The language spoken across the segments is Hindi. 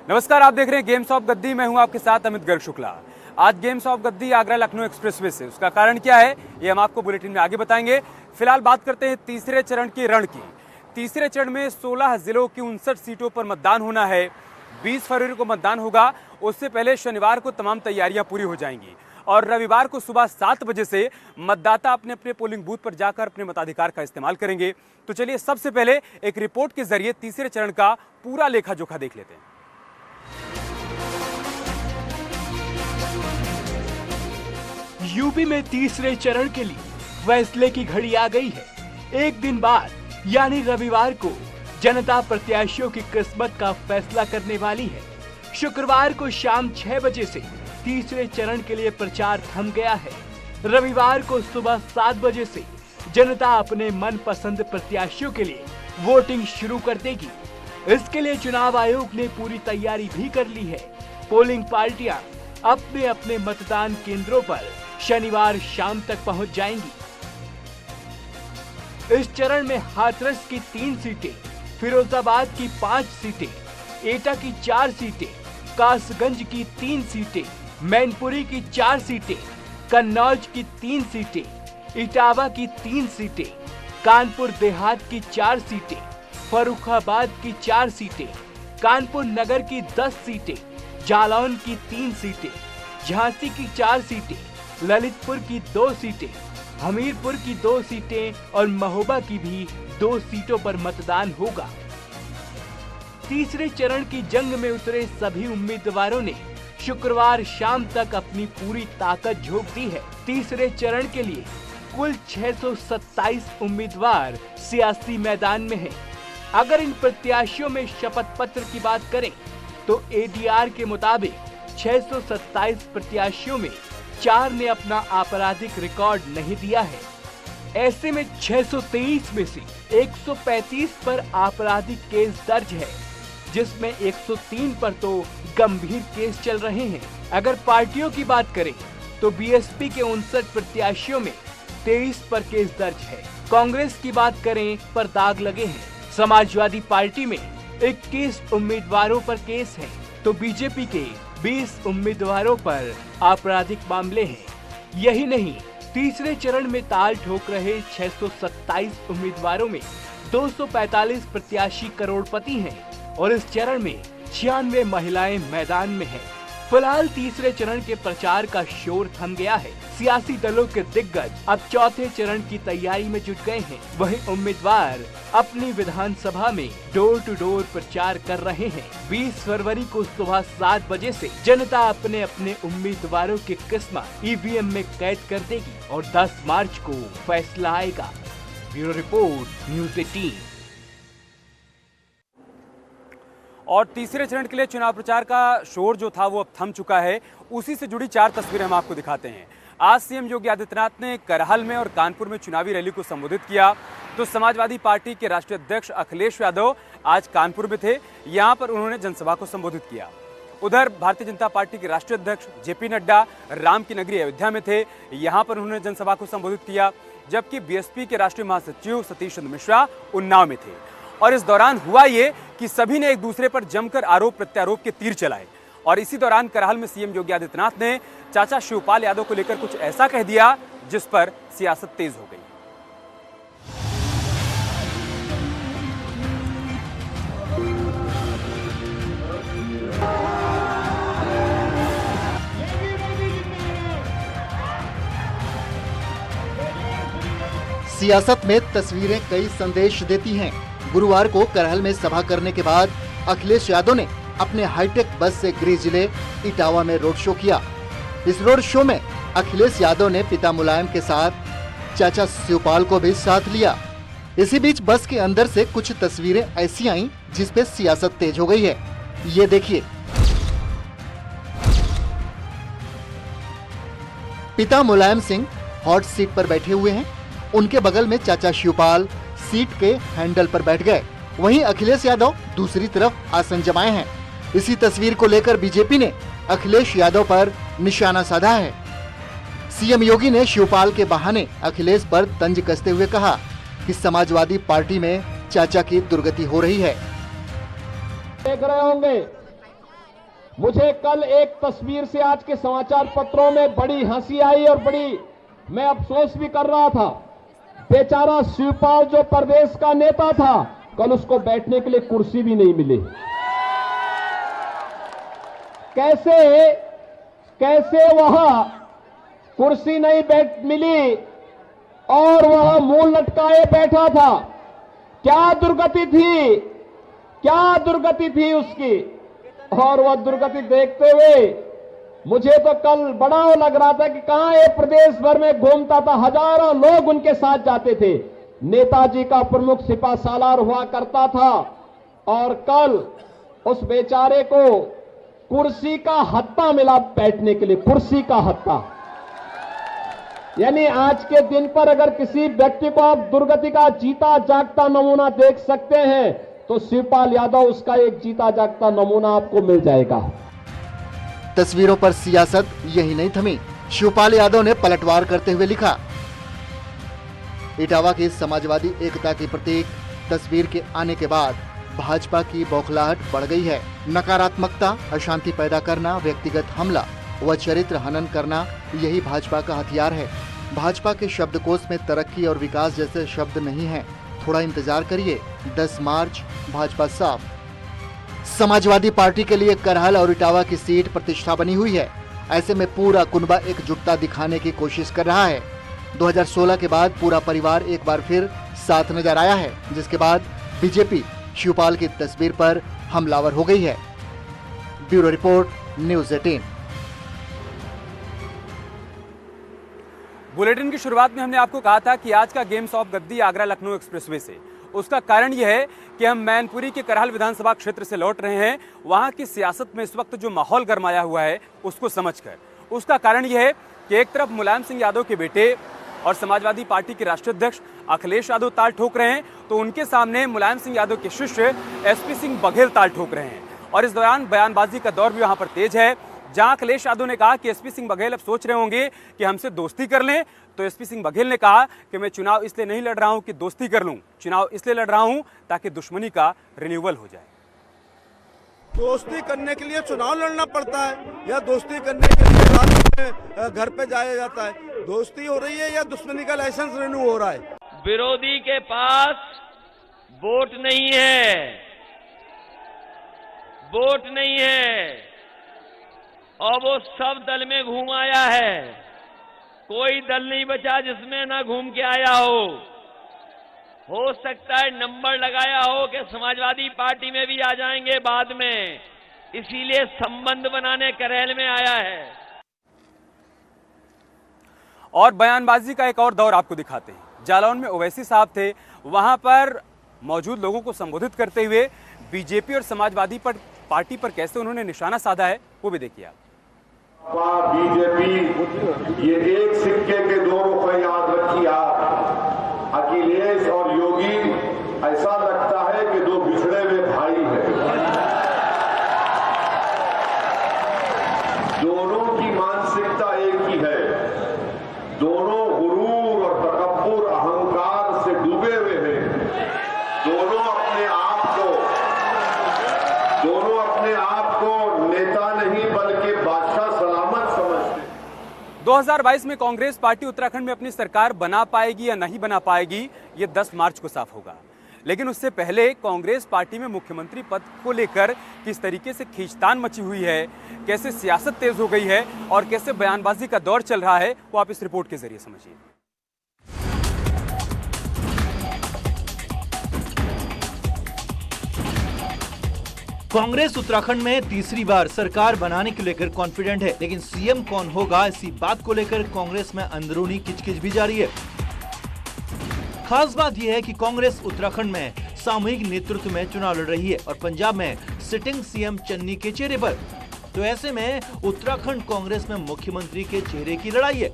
नमस्कार, आप देख रहे हैं गेम्स ऑफ गद्दी। मैं हूं आपके साथ अमित गर्ग शुक्ला। आज games of Gaddi Agra Lucknow expressway से, उसका कारण क्या है ये हम आपको बुलेटिन में आगे बताएंगे। फिलहाल बात करते हैं तीसरे चरण के रण की। तीसरे चरण में 16 जिलों की 59 सीटों पर मतदान होना है। 20 फरवरी को मतदान होगा। उससे पहले शनिवार को तमाम तैयारियां पूरी हो जाएंगी और रविवार को सुबह 7 बजे से मतदाता अपने अपने पोलिंग बूथ पर जाकर अपने मताधिकार का इस्तेमाल करेंगे। तो चलिए सबसे पहले एक रिपोर्ट के जरिए तीसरे चरण का पूरा लेखा जोखा देख लेते हैं। यूपी में तीसरे चरण के लिए फैसले की घड़ी आ गई है। एक दिन बाद यानी रविवार को जनता प्रत्याशियों की किस्मत का फैसला करने वाली है। शुक्रवार को शाम 6 बजे से तीसरे चरण के लिए प्रचार थम गया है। रविवार को सुबह 7 बजे से जनता अपने मनपसंद प्रत्याशियों के लिए वोटिंग शुरू कर देगी। इसके लिए चुनाव आयोग ने पूरी तैयारी भी कर ली है। पोलिंग पार्टियां अपने अपने मतदान केंद्रों पर शनिवार शाम तक पहुंच जाएंगी। इस चरण में हाथरस की 3 सीटें, फिरोजाबाद की 5 सीटें, एटा की 4 सीटें, कासगंज की 3 सीटें, मैनपुरी की 4 सीटें, कन्नौज की 3 सीटें, इटावा की 3 सीटें, कानपुर देहात की 4 सीटें, फर्रुखाबाद की 4 सीटें, कानपुर नगर की 10 सीटें, जालौन की 3 सीटें, झांसी की 4 सीटें, ललितपुर की 2 सीटें, हमीरपुर की 2 सीटें और महोबा की भी 2 सीटों पर मतदान होगा। तीसरे चरण की जंग में उतरे सभी उम्मीदवारों ने शुक्रवार शाम तक अपनी पूरी ताकत झोंक दी है। तीसरे चरण के लिए कुल 627 उम्मीदवार सियासी मैदान में हैं। अगर इन प्रत्याशियों में शपथ पत्र की बात करें तो एडीआर के मुताबिक 627 प्रत्याशियों में 4 ने अपना आपराधिक रिकॉर्ड नहीं दिया है। ऐसे में 623 में से 135 पर आपराधिक केस दर्ज है, जिसमें 103 पर तो गंभीर केस चल रहे हैं। अगर पार्टियों की बात करें तो बीएसपी के 59 प्रत्याशियों में 23 पर केस दर्ज है। कांग्रेस की बात करें पर दाग लगे हैं। समाजवादी पार्टी में 21 उम्मीदवारों पर केस है तो बीजेपी के 20 उम्मीदवारों पर आपराधिक मामले हैं। यही नहीं, तीसरे चरण में ताल ठोक रहे 627 उम्मीदवारों में 245 प्रत्याशी करोड़पति हैं और इस चरण में 96 महिलाएं मैदान में हैं। फिलहाल तीसरे चरण के प्रचार का शोर थम गया है। सियासी दलों के दिग्गज अब चौथे चरण की तैयारी में जुट गए हैं। वहीं उम्मीदवार अपनी विधानसभा में डोर टू डोर प्रचार कर रहे हैं। 20 फरवरी को सुबह 7 बजे से जनता अपने अपने उम्मीदवारों की किस्मत ईवीएम में कैद कर देगी और 10 मार्च को फैसला आएगा। Bureau report, news 18। और तीसरे चरण के लिए चुनाव प्रचार का शोर जो था वो अब थम चुका है। उसी से जुड़ी 4 तस्वीरें हम आपको दिखाते हैं। आज सीएम योगी आदित्यनाथ ने करहल में और कानपुर में चुनावी रैली को संबोधित किया। तो समाजवादी पार्टी के राष्ट्रीय अध्यक्छ अखिलेश यादव आज कानपुर में थे। यहां पर उन्होंने जनसभा को संबोधित किया। उधर भारतीय जनता पार्टी के राष्ट्रीय अध्यक्ष जेपी नड्डा राम की नगरी अयोध्या में थे। यहां पर उन्होंने जनसभा को संबोधित किया। जबकि बीएसपी के राष्ट्रीय महासचिव सतीश चंद्र मिश्रा उन्नाव में थे। और इस दौरान हुआ ये कि सभी ने एक दूसरे पर जमकर आरोप प्रत्यारोप के तीर चलाए। और इसी दौरान करहल में सीएम योगी आदित्यनाथ ने चाचा शिवपाल यादव को लेकर कुछ ऐसा कह दिया जिस पर सियासत तेज हो गई। सियासत में तस्वीरें कई संदेश देती हैं। गुरुवार को करहल में सभा करने के बाद अखिलेश यादव ने अपने हाईटेक बस से गृह जिले इटावा में रोड शो किया। इस रोड शो में अखिलेश यादव ने पिता मुलायम के साथ चाचा शिवपाल को भी साथ लिया। इसी बीच बस के अंदर से कुछ तस्वीरें ऐसी आईं जिस पे सियासत तेज हो गई है। ये देखिए। पिता मुलायम सिंह हॉट सीट पर बैठे हुए हैं। उनके बगल में चाचा शिवपाल सीट के हैंडल पर बैठ गए। वहीं अखिलेश यादव दूसरी तरफ आसन जमाए हैं। इसी तस्वीर को लेकर बीजेपी ने अखिलेश यादव पर निशाना साधा है। सीएम योगी ने शिवपाल के बहाने अखिलेश पर तंज कसते हुए कहा कि समाजवादी पार्टी में चाचा की दुर्गति हो रही है। देख रहे होंगे मुझे कल एक तस्वीर से आज के समाचार पत्रों में बड़ी हंसी आई और मैं अफसोस भी कर रहा था। बेचारा शिवपाल जो प्रदेश का नेता था, कल उसको बैठने के लिए कुर्सी भी नहीं मिली। कैसे वहां कुर्सी नहीं मिली और वह मुंह लटकाए बैठा था। क्या दुर्गति थी उसकी। और वह दुर्गति देखते हुए मुझे तो कल बड़ा लग रहा था कि कहां ये प्रदेश भर में घूमता था, हजारों लोग उनके साथ जाते थे। नेताजी का प्रमुख सिपा सालार हुआ करता था और कल उस बेचारे को कुर्सी का हत्ता मिला बैठने के लिए, कुर्सी का हत्ता। यानी आज के दिन पर अगर किसी व्यक्ति को आप दुर्गति का जीता जागता नमूना देख सकते हैं तो शिवपाल यादव उसका एक जीता जागता नमूना आपको मिल जाएगा। तस्वीरों पर सियासत यही नहीं थमी। शिवपाल यादव ने पलटवार करते हुए लिखा, इटावा की समाजवादी एकता की प्रतीक तस्वीर के आने के बाद भाजपा की बौखलाहट बढ़ गई है। नकारात्मकता, अशांति पैदा करना, व्यक्तिगत हमला व चरित्र हनन करना, यही भाजपा का हथियार है। भाजपा के शब्दकोश में तरक्की और विकास जैसे शब्द नहीं हैं। थोड़ा इंतजार करिए, 10 मार्च भाजपा साफ। समाजवादी पार्टी के लिए करहल और इटावा की सीट प्रतिष्ठा बनी हुई है। ऐसे में पूरा कुनबा एकजुटता दिखाने की कोशिश कर रहा है। 2016 के बाद पूरा परिवार एक बार फिर साथ नजर आया है, जिसके बाद बीजेपी शिवपाल की तस्वीर पर हमलावर हो गई है। Bureau report, news 18। बुलेटिन की शुरुआत में हमने आपको कहा था कि आज का games of Gaddi Agra Lucknow expressway से। उसका कारण यह है कि हम मैनपुरी के करहल विधानसभा क्षेत्र से लौट रहे हैं। वहां की सियासत में इस वक्त जो माहौल गरमाया हुआ है उसको समझकर। उसका कारण यह है कि एक तरफ मुलायम सिंह यादव के बेटे और समाजवादी पार्टी के राष्ट्रीय अध्यक्ष अखिलेश यादव ताल ठोक रहे हैं, तो उनके सामने मुलायम सिंह यादव के शिष्य एसपी सिंह बघेल ताल ठोक रहे हैं। और इस दौरान बयानबाजी का दौर भी वहां पर तेज है। जहां अखिलेश यादव ने कहा कि एसपी सिंह बघेल अब सोच रहे होंगे कि हमसे दोस्ती कर लें, तो एसपी सिंह बघेल ने कहा कि मैं चुनाव इसलिए नहीं लड़ रहा हूं कि दोस्ती कर लूं, चुनाव इसलिए लड़ रहा हूं ताकि दुश्मनी का रिन्यूअल हो जाए। दोस्ती करने के लिए चुनाव लड़ना पड़ता है या दोस्ती करने के लिए रात में घर पे जाया जाता है? दोस्ती हो रही है या दुश्मनी का लाइसेंस रिन्यू हो रहा है? विरोधी के पास वोट नहीं है और वो सब दल में घूम आया है। कोई दल नहीं बचा जिसमें ना घूम के आया हो सकता है नंबर लगाया हो कि समाजवादी पार्टी में भी आ जाएंगे बाद में, इसीलिए संबंध बनाने करहल में आया है। और बयानबाजी का एक और दौर आपको दिखाते हैं। जालौन में ओवैसी साहब थे, वहां पर मौजूद लोगों को संबोधित करते हुए बीजेपी और समाजवादी पार्टी पर कैसे उन्होंने निशाना साधा है वो भी देखिए आप। बीजेपी ये एक सिक्के के दो रुख है, याद रखिए आप। अखिलेश और योगी ऐसा लगता है कि दो बिछड़े हुए भाई हैं। दोनों की मानसिकता एक ही है। दोनों गुरूर और तकब्बुर अहंकार से डूबे हुए हैं। दोनों अपने आप को नेता नहीं बल्कि बादशाह सलामत समझते। 2022 में कांग्रेस पार्टी उत्तराखंड में अपनी सरकार बना पाएगी या नहीं बना पाएगी, ये 10 मार्च को साफ होगा। लेकिन उससे पहले कांग्रेस पार्टी में मुख्यमंत्री पद को लेकर किस तरीके से खींचतान मची हुई है, कैसे सियासत तेज हो गई है और कैसे बयानबाजी का दौर चल रहा है, वो आप इस रिपोर्ट के जरिए समझिए। कांग्रेस उत्तराखंड में तीसरी बार सरकार बनाने को लेकर कॉन्फिडेंट है, लेकिन सीएम कौन होगा इसी बात को लेकर कांग्रेस में अंदरूनी किचकिच भी जारी है। खास बात यह है कि कांग्रेस उत्तराखंड में सामूहिक नेतृत्व में चुनाव लड़ रही है और पंजाब में सिटिंग सीएम चन्नी के चेहरे पर। तो ऐसे में उत्तराखंड कांग्रेस में मुख्यमंत्री के चेहरे की लड़ाई है।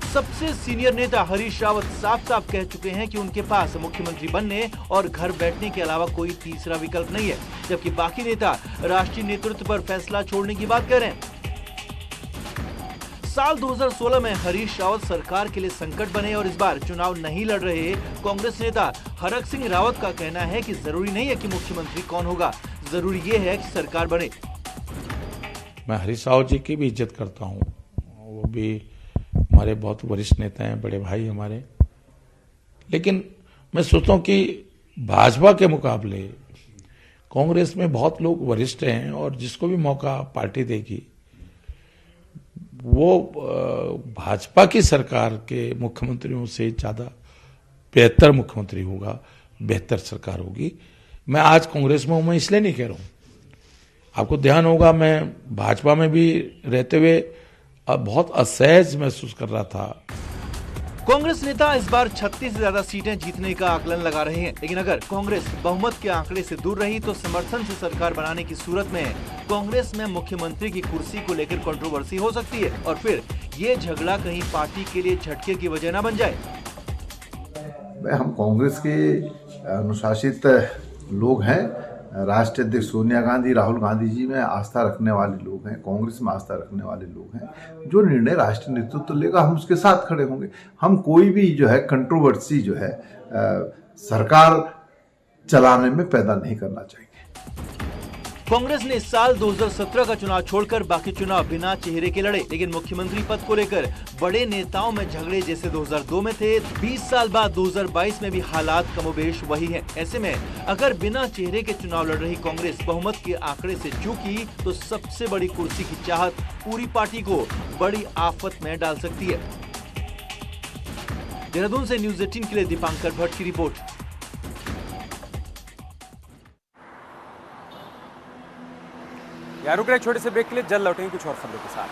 सबसे सीनियर नेता हरीश रावत साफ साफ कह चुके हैं कि उनके पास मुख्यमंत्री बनने और घर बैठने के अलावा कोई तीसरा विकल्प नहीं है, जबकि बाकी नेता राष्ट्रीय नेतृत्व पर फैसला छोड़ने की बात कर रहे हैं। साल 2016 में हरीश रावत सरकार के लिए संकट बने और इस बार चुनाव नहीं लड़ रहे कांग्रेस नेता हरक सिंह रावत का कहना है कि जरूरी नहीं है कि मुख्यमंत्री कौन होगा, जरूरी ये है कि सरकार बने। मैं हरीश राव जी की भी इज्जत करता हूँ, वो भी हमारे बहुत वरिष्ठ नेता हैं, बड़े भाई हमारे। लेकिन मैं सोचता हूँ कि भाजपा के मुकाबले कांग्रेस में बहुत लोग वरिष्ठ हैं और जिसको भी मौका पार्टी देगी वो भाजपा की सरकार के मुख्यमंत्रियों से ज्यादा बेहतर मुख्यमंत्री होगा, बेहतर सरकार होगी। मैं आज कांग्रेस में हूं, मैं इसलिए नहीं कह रहा हूं, आपको ध्यान होगा मैं भाजपा में भी रहते हुए अब बहुत असहज महसूस कर रहा था। कांग्रेस नेता इस बार 36 से ज्यादा सीटें जीतने का आकलन लगा रहे हैं, लेकिन अगर कांग्रेस बहुमत के आंकड़े से दूर रही तो समर्थन से सरकार बनाने की सूरत में कांग्रेस में मुख्यमंत्री की कुर्सी को लेकर कंट्रोवर्सी हो सकती है और फिर ये झगड़ा कहीं पार्टी के लिए झटके की वजह न बन जाए। हम कांग्रेस के अनुशासित लोग हैं। राष्ट्रीय अध्यक्ष सोनिया गांधी, राहुल गांधी जी में आस्था रखने वाले लोग हैं, कांग्रेस में आस्था रखने वाले लोग हैं। जो निर्णय राष्ट्रीय नेतृत्व लेगा हम उसके साथ खड़े होंगे। हम कोई भी जो है कंट्रोवर्सी जो है सरकार चलाने में पैदा नहीं करना चाहिए। कांग्रेस ने इस साल 2017 का चुनाव छोड़कर बाकी चुनाव बिना चेहरे के लड़े, लेकिन मुख्यमंत्री पद को लेकर बड़े नेताओं में झगड़े जैसे 2002 में थे। 20 साल बाद 2022 में भी हालात कमोबेश वही हैं। ऐसे में अगर बिना चेहरे के चुनाव लड़ रही कांग्रेस बहुमत के आंकड़े से चूकी तो सबसे बड़ी कुर्सी की चाहत पूरी पार्टी को बड़ी आफत में डाल सकती है। देहरादून से न्यूज़ 18 के लिए दीपांकर भट्ट की रिपोर्ट। रुक रहे छोटे से ब्रेक के लिए, जल्द लौटेंगे कुछ और खबरों के साथ।